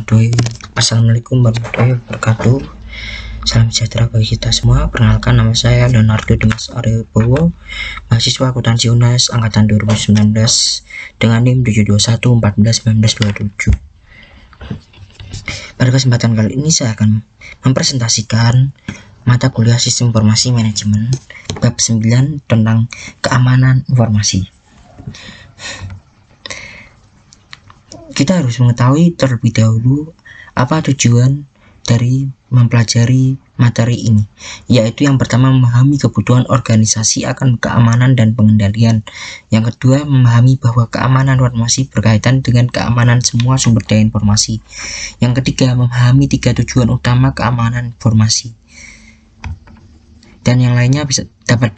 Assalamualaikum warahmatullahi wabarakatuh. Salam sejahtera bagi kita semua. Perkenalkan, nama saya Leonardo Dimas Aryo Bowo, mahasiswa akuntansi UNAS angkatan 2019 dengan NIM 721141927. Pada kesempatan kali ini saya akan mempresentasikan mata kuliah Sistem Informasi Manajemen bab 9 tentang keamanan informasi. Kita harus mengetahui terlebih dahulu apa tujuan dari mempelajari materi ini, yaitu yang pertama memahami kebutuhan organisasi akan keamanan dan pengendalian. Yang kedua, memahami bahwa keamanan informasi berkaitan dengan keamanan semua sumber daya informasi. Yang ketiga, memahami 3 tujuan utama keamanan informasi. Dan yang lainnya dapat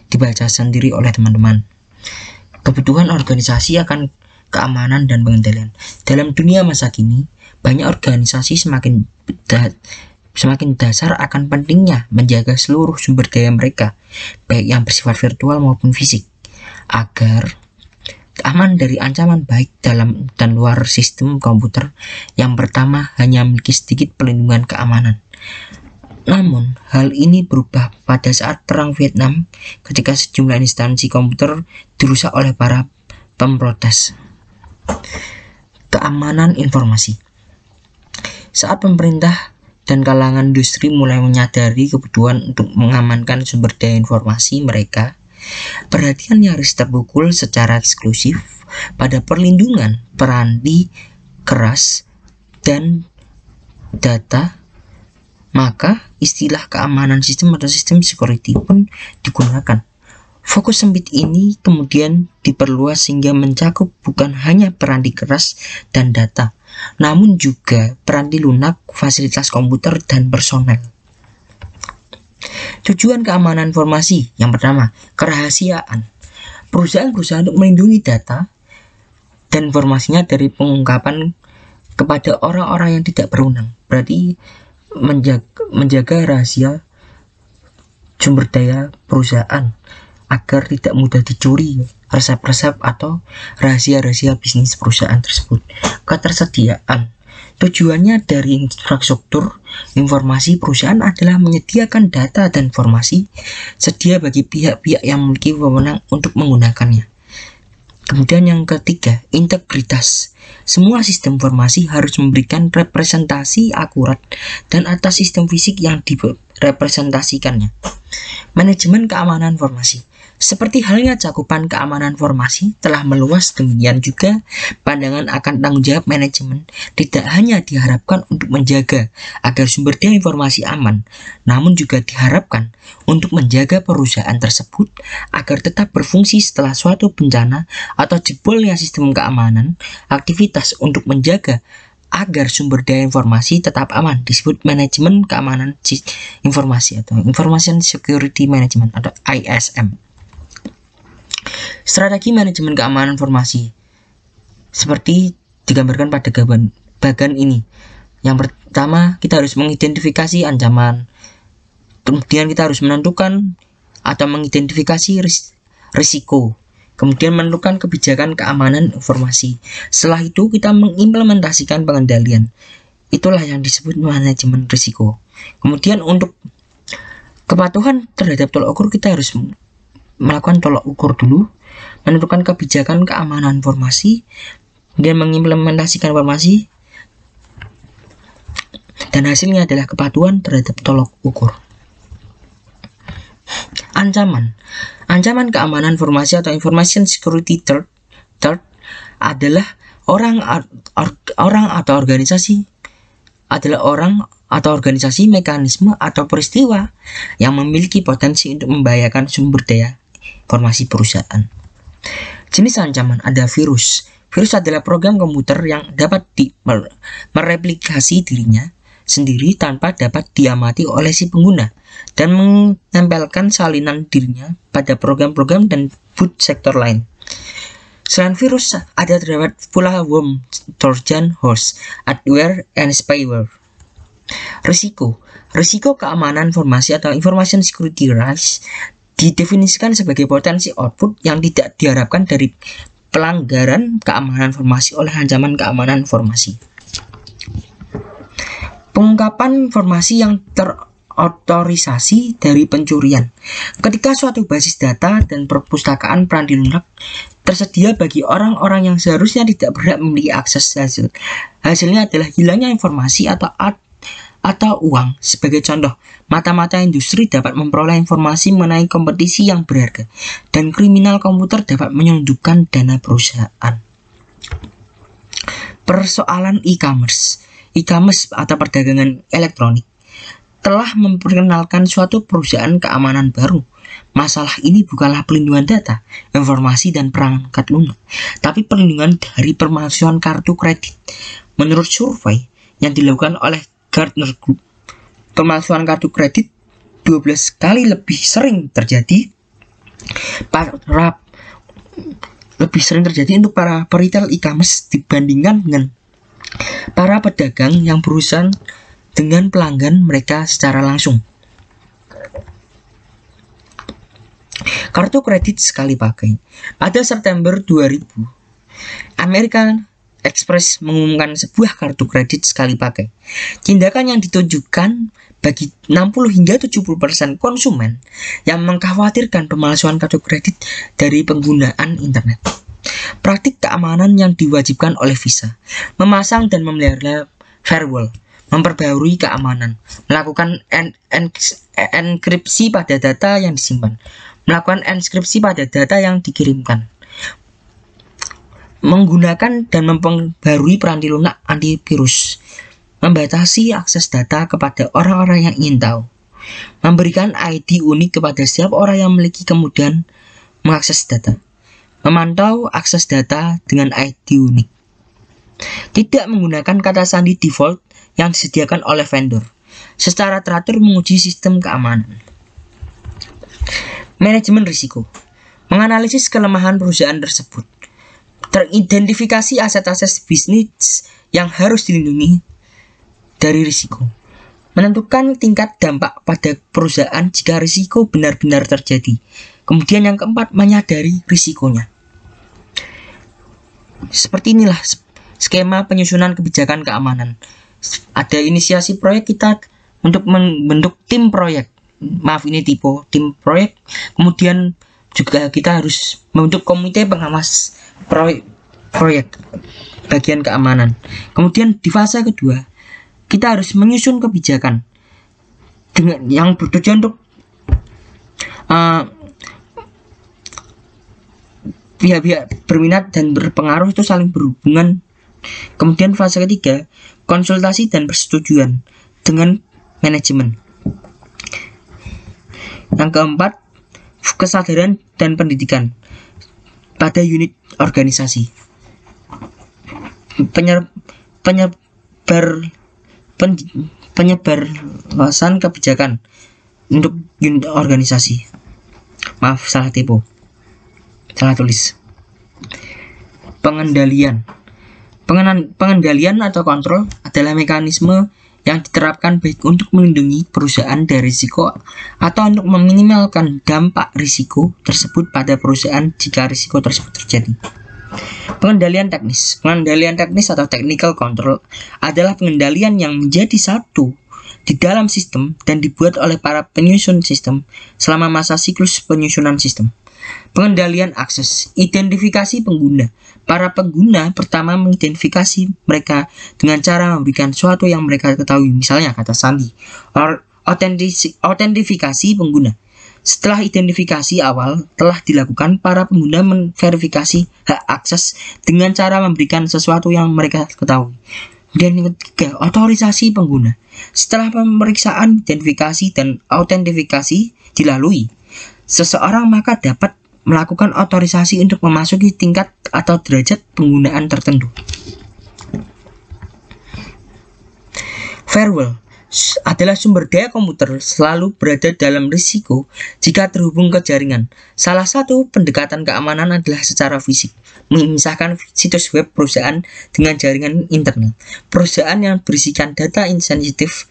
dibaca sendiri oleh teman-teman. Kebutuhan organisasi akan keamanan dan pengendalian. Dalam dunia masa kini, banyak organisasi semakin dasar akan pentingnya menjaga seluruh sumber daya mereka, baik yang bersifat virtual maupun fisik, agar aman dari ancaman baik dalam dan luar sistem komputer. Yang pertama, hanya memiliki sedikit pelindungan keamanan. Namun, hal ini berubah pada saat Perang Vietnam ketika sejumlah instansi komputer dirusak oleh para pemprotes. Keamanan informasi. Saat pemerintah dan kalangan industri mulai menyadari kebutuhan untuk mengamankan sumber daya informasi mereka, perhatian nyaris terpukul secara eksklusif pada perlindungan piranti keras dan data, maka istilah keamanan sistem atau sistem security pun digunakan. Fokus sempit ini kemudian diperluas sehingga mencakup bukan hanya piranti keras dan data, namun juga piranti lunak, fasilitas komputer, dan personel. Tujuan keamanan informasi yang pertama, kerahasiaan. Perusahaan berusaha untuk melindungi data dan informasinya dari pengungkapan kepada orang-orang yang tidak berwenang. Berarti menjaga rahasia sumber daya perusahaan agar tidak mudah dicuri resep-resep atau rahasia-rahasia bisnis perusahaan tersebut. Ketersediaan. Tujuannya dari infrastruktur informasi perusahaan adalah menyediakan data dan informasi sedia bagi pihak-pihak yang memiliki wewenang untuk menggunakannya. Kemudian yang ketiga, integritas. Semua sistem informasi harus memberikan representasi akurat dan atas sistem fisik yang direpresentasikannya. Manajemen keamanan informasi. Seperti halnya cakupan keamanan informasi telah meluas, demikian juga pandangan akan tanggung jawab manajemen tidak hanya diharapkan untuk menjaga agar sumber daya informasi aman, namun juga diharapkan untuk menjaga perusahaan tersebut agar tetap berfungsi setelah suatu bencana atau jebolnya sistem keamanan. Aktivitas untuk menjaga agar sumber daya informasi tetap aman disebut manajemen keamanan informasi atau Information Security Management atau ISM. Strategi manajemen keamanan informasi seperti digambarkan pada bagan ini. Yang pertama, kita harus mengidentifikasi ancaman. Kemudian kita harus menentukan atau mengidentifikasi risiko. Kemudian menentukan kebijakan keamanan informasi. Setelah itu kita mengimplementasikan pengendalian. Itulah yang disebut manajemen risiko. Kemudian untuk kepatuhan terhadap tolak ukur, kita harus melakukan tolak ukur dulu, menentukan kebijakan keamanan informasi, dan mengimplementasikan informasi, dan hasilnya adalah kepatuhan terhadap tolak ukur. Ancaman keamanan informasi atau Information Security Threat adalah orang atau organisasi, mekanisme atau peristiwa yang memiliki potensi untuk membahayakan sumber daya informasi perusahaan. Jenis ancaman ada virus. Virus adalah program komputer yang dapat mereplikasi dirinya sendiri tanpa dapat diamati oleh si pengguna dan menempelkan salinan dirinya pada program-program dan boot sektor lain. Selain virus, ada terdapat pula worm, trojan horse, adware, and spyware. Risiko keamanan informasi atau Information Security Risk didefinisikan sebagai potensi output yang tidak diharapkan dari pelanggaran keamanan informasi oleh ancaman keamanan informasi. Pengungkapan informasi yang terotorisasi dari pencurian. Ketika suatu basis data dan perpustakaan peranti lunak tersedia bagi orang-orang yang seharusnya tidak berhak memiliki akses hasilnya adalah hilangnya informasi atau uang. Sebagai contoh, mata-mata industri dapat memperoleh informasi mengenai kompetisi yang berharga, dan kriminal komputer dapat menyelundupkan dana perusahaan. Persoalan e-commerce. E-commerce atau perdagangan elektronik telah memperkenalkan suatu perusahaan keamanan baru. Masalah ini bukanlah pelindungan data, informasi, dan perangkat lunak, tapi perlindungan dari pemalsuan kartu kredit. Menurut survei yang dilakukan oleh Gartner Group, pemalsuan kartu kredit 12 kali lebih sering terjadi untuk para retail e-commerce dibandingkan dengan para pedagang yang berurusan dengan pelanggan mereka secara langsung. Kartu kredit sekali pakai. Pada September 2000, American Express mengumumkan sebuah kartu kredit sekali pakai. Tindakan yang ditujukan bagi 60 hingga 70% konsumen yang mengkhawatirkan pemalsuan kartu kredit dari penggunaan internet. Praktik keamanan yang diwajibkan oleh Visa: memasang dan memelihara firewall, memperbarui keamanan, melakukan enkripsi pada data yang disimpan, melakukan enkripsi pada data yang dikirimkan, menggunakan dan memperbarui peranti lunak antivirus, membatasi akses data kepada orang-orang yang ingin tahu, memberikan ID unik kepada setiap orang yang memiliki kemudahan mengakses data, memantau akses data dengan ID unik, tidak menggunakan kata sandi default yang disediakan oleh vendor, secara teratur menguji sistem keamanan. Manajemen risiko: menganalisis kelemahan perusahaan tersebut, teridentifikasi aset-aset bisnis yang harus dilindungi dari risiko, menentukan tingkat dampak pada perusahaan jika risiko benar-benar terjadi. Kemudian yang keempat, menyadari risikonya. Seperti inilah skema penyusunan kebijakan keamanan. Ada inisiasi proyek kita untuk membentuk tim proyek. Maaf, ini tipe tim proyek. Kemudian juga kita harus membentuk komite pengawas proyek bagian keamanan. Kemudian di fase kedua, kita harus menyusun kebijakan dengan yang bertujuan untuk pihak-pihak berminat dan berpengaruh itu saling berhubungan. Kemudian fase ketiga, konsultasi dan persetujuan dengan manajemen. Yang keempat, kesadaran dan pendidikan pada unit organisasi. Penyebarluasan kebijakan untuk unit organisasi. Maaf, salah tulis. Pengendalian atau kontrol adalah mekanisme yang diterapkan baik untuk melindungi perusahaan dari risiko atau untuk meminimalkan dampak risiko tersebut pada perusahaan jika risiko tersebut terjadi. Pengendalian teknis atau technical control adalah pengendalian yang menjadi satu di dalam sistem dan dibuat oleh para penyusun sistem selama masa siklus penyusunan sistem. Pengendalian akses, identifikasi pengguna. Para pengguna pertama mengidentifikasi mereka dengan cara memberikan sesuatu yang mereka ketahui, misalnya kata sandi. Autentifikasi pengguna. Setelah identifikasi awal telah dilakukan, para pengguna memverifikasi hak akses dengan cara memberikan sesuatu yang mereka ketahui. Dan yang ketiga, otorisasi pengguna. Setelah pemeriksaan, identifikasi, dan autentifikasi dilalui, seseorang maka dapat melakukan otorisasi untuk memasuki tingkat atau derajat penggunaan tertentu. Firewall adalah sumber daya komputer selalu berada dalam risiko jika terhubung ke jaringan. Salah satu pendekatan keamanan adalah secara fisik, memisahkan situs web perusahaan dengan jaringan internal perusahaan yang berisikan data sensitif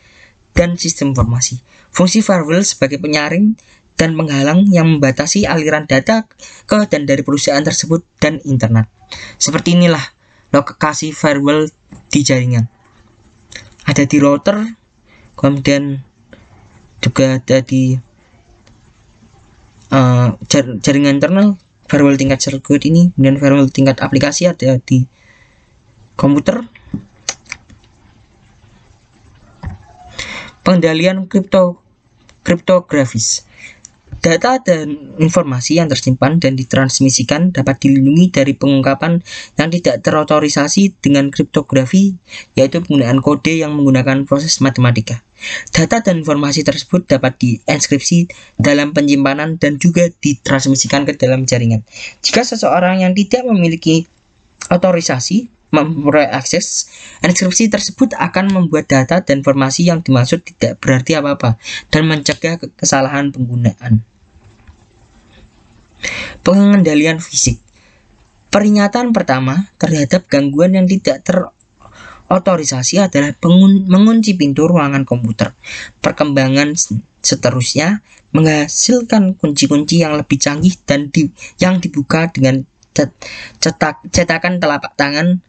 dan sistem informasi. Fungsi firewall sebagai penyaring dan penghalang yang membatasi aliran data ke dan dari perusahaan tersebut dan internet. Seperti inilah lokasi firewall di jaringan. Ada ada di router, kemudian juga ada di jaringan internal, firewall tingkat sirkuit ini, dan firewall tingkat aplikasi ada di komputer. Pengendalian kriptografis. Data dan informasi yang tersimpan dan ditransmisikan dapat dilindungi dari pengungkapan yang tidak terotorisasi dengan kriptografi, yaitu penggunaan kode yang menggunakan proses matematika. Data dan informasi tersebut dapat dienkripsi dalam penyimpanan dan juga ditransmisikan ke dalam jaringan. Jika seseorang yang tidak memiliki otorisasi memperoleh akses, enkripsi tersebut akan membuat data dan informasi yang dimaksud tidak berarti apa-apa dan mencegah kesalahan penggunaan. Pengendalian fisik. Peringatan pertama terhadap gangguan yang tidak terotorisasi adalah mengunci pintu ruangan komputer. Perkembangan seterusnya menghasilkan kunci-kunci yang lebih canggih dan yang dibuka dengan cetakan telapak tangan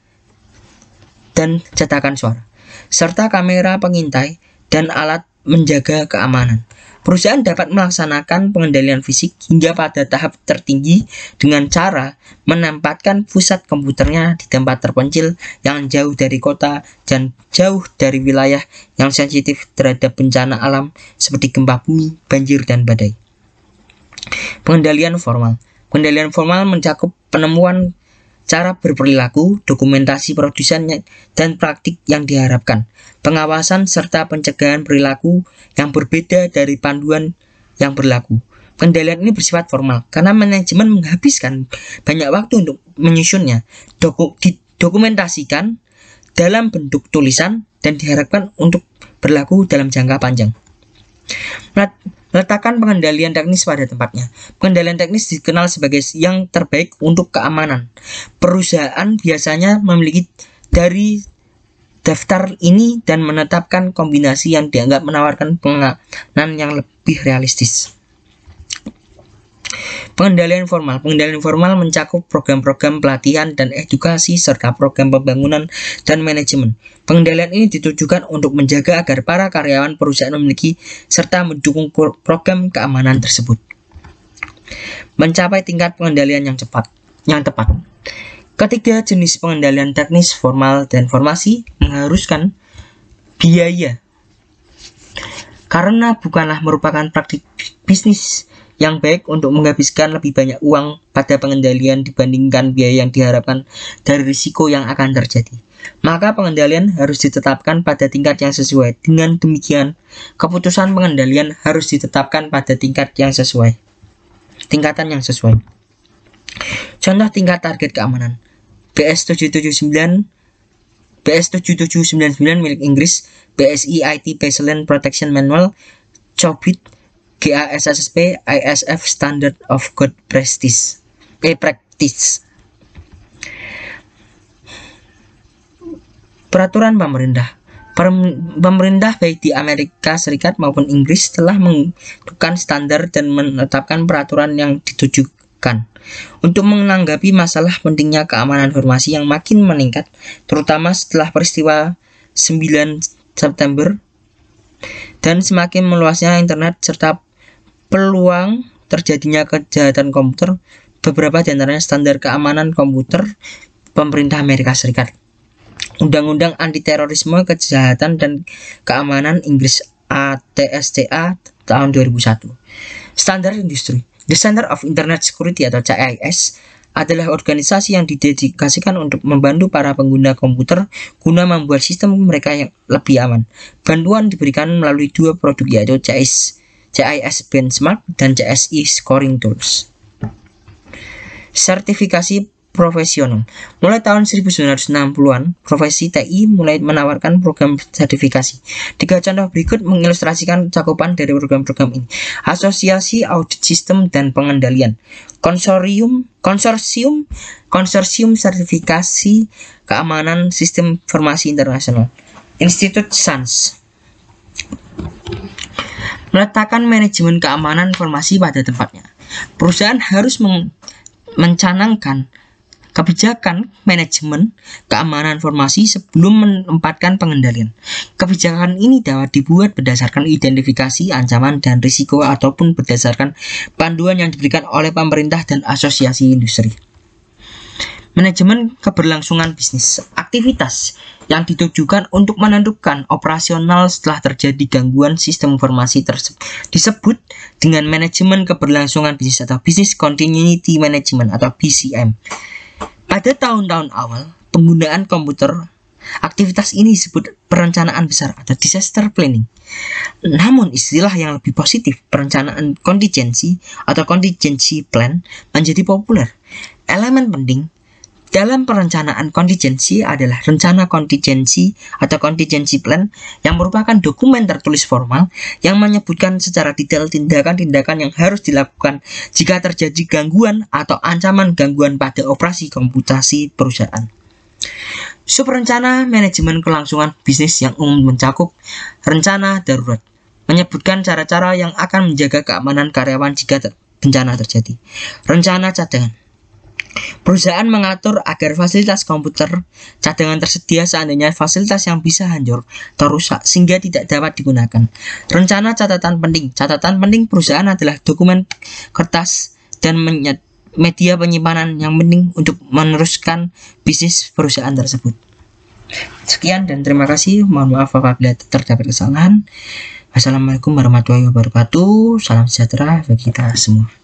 dan cetakan suara, serta kamera pengintai dan alat menjaga keamanan. Perusahaan dapat melaksanakan pengendalian fisik hingga pada tahap tertinggi dengan cara menempatkan pusat komputernya di tempat terpencil yang jauh dari kota dan jauh dari wilayah yang sensitif terhadap bencana alam seperti gempa bumi, banjir, dan badai. Pengendalian formal. Pengendalian formal mencakup penemuan cara berperilaku, dokumentasi produsen dan praktik yang diharapkan, pengawasan serta pencegahan perilaku yang berbeda dari panduan yang berlaku. Pengendalian ini bersifat formal karena manajemen menghabiskan banyak waktu untuk menyusunnya, didokumentasikan dalam bentuk tulisan dan diharapkan untuk berlaku dalam jangka panjang. Letakkan pengendalian teknis pada tempatnya. Pengendalian teknis dikenal sebagai yang terbaik untuk keamanan. Perusahaan biasanya memiliki dari daftar ini dan menetapkan kombinasi yang dianggap menawarkan pengamanan yang lebih realistis. Pengendalian formal. Pengendalian formal mencakup program-program pelatihan dan edukasi serta program pembangunan dan manajemen. Pengendalian ini ditujukan untuk menjaga agar para karyawan perusahaan memiliki serta mendukung program keamanan tersebut. Mencapai tingkat pengendalian yang tepat. Ketiga jenis pengendalian teknis formal dan formasi mengharuskan biaya, karena bukanlah merupakan praktik bisnis yang baik untuk menghabiskan lebih banyak uang pada pengendalian dibandingkan biaya yang diharapkan dari risiko yang akan terjadi. Maka pengendalian harus ditetapkan pada tingkat yang sesuai. Dengan demikian, keputusan pengendalian harus ditetapkan pada tingkatan yang sesuai. Contoh tingkat target keamanan. BS7799 milik Inggris, BSI IT Baseline Protection Manual, COBIT, GASSP ISF Standard of Good Practice. Peraturan pemerintah. Pemerintah baik di Amerika Serikat maupun Inggris telah menentukan standar dan menetapkan peraturan yang ditujukan untuk menanggapi masalah pentingnya keamanan informasi yang makin meningkat, terutama setelah peristiwa 9 September dan semakin meluasnya internet serta peluang terjadinya kejahatan komputer. Beberapa di antaranya standar keamanan komputer pemerintah Amerika Serikat, Undang-Undang Anti Terorisme, Kejahatan dan Keamanan Inggris ATSTA tahun 2001. Standar industri. The Center of Internet Security atau CIS adalah organisasi yang didedikasikan untuk membantu para pengguna komputer guna membuat sistem mereka yang lebih aman. Bantuan diberikan melalui dua produk, yaitu CIS Benchmark dan CSI Scoring Tools. Sertifikasi profesional. Mulai tahun 1960-an, profesi TI mulai menawarkan program sertifikasi. 3 contoh berikut mengilustrasikan cakupan dari program-program ini. Asosiasi Audit Sistem dan Pengendalian, Konsorsium Sertifikasi Keamanan Sistem Informasi Internasional, Institut SANS. Meletakkan manajemen keamanan informasi pada tempatnya. Perusahaan harus mencanangkan Kebijakan manajemen keamanan informasi sebelum menempatkan pengendalian. Kebijakan ini dapat dibuat berdasarkan identifikasi ancaman dan risiko ataupun berdasarkan panduan yang diberikan oleh pemerintah dan asosiasi industri. Manajemen keberlangsungan bisnis, aktivitas yang ditujukan untuk menentukan operasional setelah terjadi gangguan sistem informasi tersebut disebut dengan manajemen keberlangsungan bisnis atau business continuity management atau BCM. Pada tahun-tahun awal penggunaan komputer, aktivitas ini disebut perencanaan besar atau disaster planning. Namun istilah yang lebih positif, perencanaan kontingensi atau contingency plan, menjadi populer. Elemen penting dalam perencanaan kontingensi adalah rencana kontingensi atau contingency plan yang merupakan dokumen tertulis formal yang menyebutkan secara detail tindakan-tindakan yang harus dilakukan jika terjadi gangguan atau ancaman gangguan pada operasi komputasi perusahaan. Subrencana manajemen kelangsungan bisnis yang umum mencakup rencana darurat, menyebutkan cara-cara yang akan menjaga keamanan karyawan jika bencana terjadi. Rencana cadangan, perusahaan mengatur agar fasilitas komputer cadangan tersedia seandainya fasilitas yang bisa hancur atau rusak sehingga tidak dapat digunakan. Rencana catatan penting. Catatan penting perusahaan adalah dokumen kertas dan media penyimpanan yang penting untuk meneruskan bisnis perusahaan tersebut. Sekian dan terima kasih. Mohon maaf apabila terdapat kesalahan. Wassalamualaikum warahmatullahi wabarakatuh. Salam sejahtera bagi kita semua.